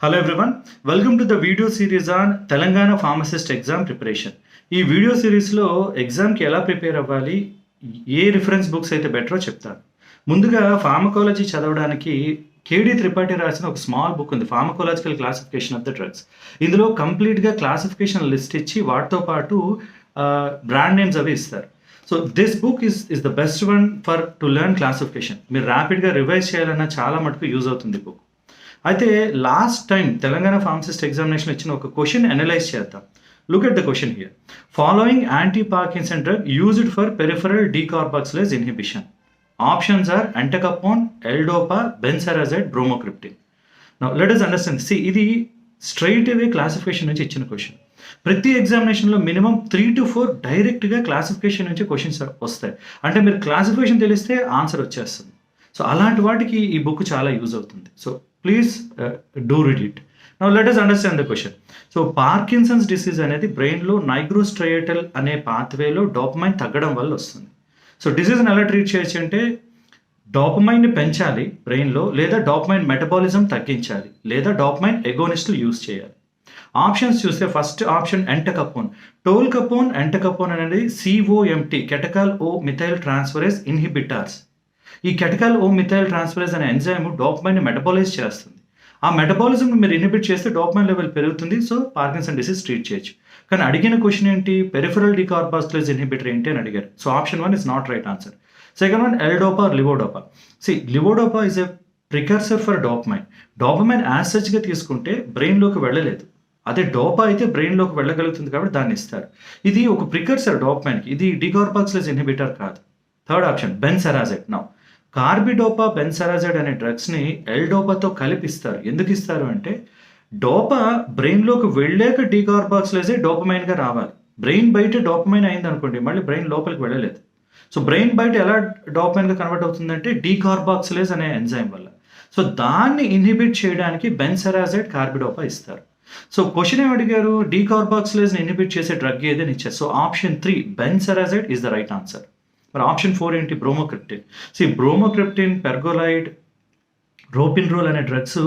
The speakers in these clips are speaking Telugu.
Hello everyone, welcome to the video series on Telangana Pharmacist exam preparation. ఈ వీడియో సిరీస్లో ఎగ్జామ్కి ఎలా ప్రిపేర్ అవ్వాలి, ఏ రిఫరెన్స్ బుక్స్ అయితే బెటరో చెప్తాను. ముందుగా ఫార్మకాలజీ చదవడానికి కేడి త్రిపాఠి రాసిన ఒక స్మాల్ బుక్ ఉంది, pharmacological classification of the drugs. ఇందులో కంప్లీట్గా క్లాసిఫికేషన్ లిస్ట్ ఇచ్చి వాటితో పాటు బ్రాండ్ నేమ్స్ అవి ఇస్తారు. So this book is the best one for to learn classification. మీరు ర్యాపిడ్గా రివైజ్ చేయాలన్నా చాలా మటుకు యూజ్ అవుతుంది బుక్. అయితే last time Telangana pharmacist examination ఇచ్చిన ఒక క్వశ్చన్ అనలైజ్ చేద్దాం. Look at the question here. Following anti Parkinson drug used for peripheral decarboxylase inhibition. Options are entacapone, L dopa, benserazide, bromocriptine. Now let us understand. ఇది స్ట్రైట్ అవే క్లాసిఫికేషన్ నుంచి ఇచ్చిన క్వశ్చన్. ప్రతి ఎగ్జామినేషన్లో మినిమం 3 to 4 డైరెక్ట్గా క్లాసిఫికేషన్ నుంచి క్వశ్చన్స్ వస్తాయి. అంటే మీరు క్లాసిఫికేషన్ తెలిస్తే ఆన్సర్ వచ్చేస్తుంది. సో అలాంటి వాటికి ఈ బుక్ చాలా యూజ్ అవుతుంది. So please do read it. Now let us understand the question. So Parkinson's disease అనేది బ్రెయిన్లో నైగ్రోస్ట్రయేటల్ అనే పాత్వేలో డోపమైన్ తగ్గడం వల్ల వస్తుంది. సో డిసీజ్ని ఎలా ట్రీట్ చేయొచ్చు అంటే డోపమైన్ని పెంచాలి బ్రెయిన్లో, లేదా డోపమైన్ మెటబాలిజం తగ్గించాలి, లేదా డోపమైన్ ఎగోనిస్టులు యూజ్ చేయాలి. ఆప్షన్స్ చూస్తే ఫస్ట్ ఆప్షన్ ఎంటకపోన్. టోల్కపోన్, ఎంటకపోన్ అనేది COMT, కెటకాల్ ఓ మిథైల్ ట్రాన్స్ఫరేజ్ ఇన్హిబిటార్స్. ఈ కెటకాల్ ఓ మిథైల్ ట్రాన్స్ఫరేజ్ అనే ఎంజైమ్ డోపమైన్ మెటబాలైజ్ చేస్తుంది. ఆ మెటబాలిజం మీరు ఇన్హిబిట్ చేస్తే డోపమైన్ లెవెల్ పెరుగుతుంది. సో పార్కిన్సన్ డిసీజ్ ట్రీట్ చేయొచ్చు. కానీ అడిగిన క్వశ్చన్ ఏంటి, పెరిఫరల్ డీకార్బాక్సిలేజ్ ఇన్హిబిటర్ ఏంటి అని అడిగారు. So option 1 is not right answer. Second one L dopa or levodopa. Levodopa is a precursor for dopamine. Dopamine as సచ్గా తీసుకుంటే బ్రెయిన్లోకి వెళ్ళలేదు. అదే డోపా అయితే బ్రెయిన్లోకి వెళ్ళగలుగుతుంది కాబట్టి దాన్ని ఇస్తారు. ఇది ఒక ప్రికర్సర్ డోపమైన్కి, ఇది డీకార్బాక్సిలేజ్ ఇన్హిబిటర్ కాదు. Third option benserazide. Now carbidopa, benserazide అనే డ్రగ్స్ని ఎల్డోపాతో కలిపిస్తారు. ఎందుకు ఇస్తారు అంటే డోపా బ్రెయిన్లోకి వెళ్ళాక డీకార్బాక్సిలేజ్ డోపమైన్గా రావాలి. బ్రెయిన్ బయట డోపమైన్ అయింది అనుకోండి, మళ్ళీ బ్రెయిన్ లోపలికి వెళ్ళలేదు. సో బ్రెయిన్ బయట ఎలా డోపమైన్గా కన్వర్ట్ అవుతుందంటే డీకార్బాక్సిలేజ్ అనే ఎంజైమ్ వల్ల. సో దాన్ని ఇన్హిబిట్ చేయడానికి బెన్సెరాజైడ్, కార్బిడోపా ఇస్తారు. సో క్వశ్చన్ ఏమి అడిగారు, డీకార్బాక్సిలేజ్ని ఇన్హిబిట్ చేసే డ్రగ్ ఏదని ఇచ్చారు. So option 3 benserazide is the right answer. మరి ఆప్షన్ 4 ఏంటి, బ్రోమోక్రిప్టిన్. బ్రోమోక్రిప్టిన్, పెర్గోలైడ్, రోపిన్రోల్ అనే డ్రగ్స్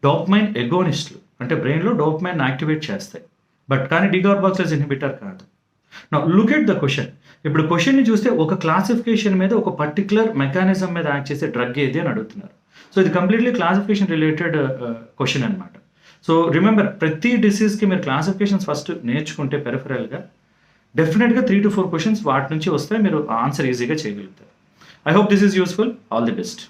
డోపమైన్ ఎగోనిస్టులు, అంటే బ్రెయిన్లో డోపమైన్ యాక్టివేట్ చేస్తాయి. బట్ కానీ డీకార్బాక్సిలేజ్ ఇన్హిబిటర్ కాదు. Now look at the question. ఇప్పుడు క్వశ్చన్ని చూస్తే ఒక క్లాసిఫికేషన్ మీద, ఒక పర్టికులర్ మెకానిజం మీద యాక్ట్ చేసే డ్రగ్ ఏది అని అడుగుతున్నారు. సో ఇది కంప్లీట్లీ క్లాసిఫికేషన్ రిలేటెడ్ క్వశ్చన్ అనమాట. సో రిమెంబర్, ప్రతి డిసీజ్కి మీరు క్లాసిఫికేషన్స్ ఫస్ట్ నేర్చుకుంటే పెరిఫరల్గా డెఫినెట్గా 3 to 4 క్వశ్చన్స్ వాటి నుంచి వస్తే మీరు ఆన్సర్ ఈజీగా చేయగలుగుతారు. I hope this is useful. All the best.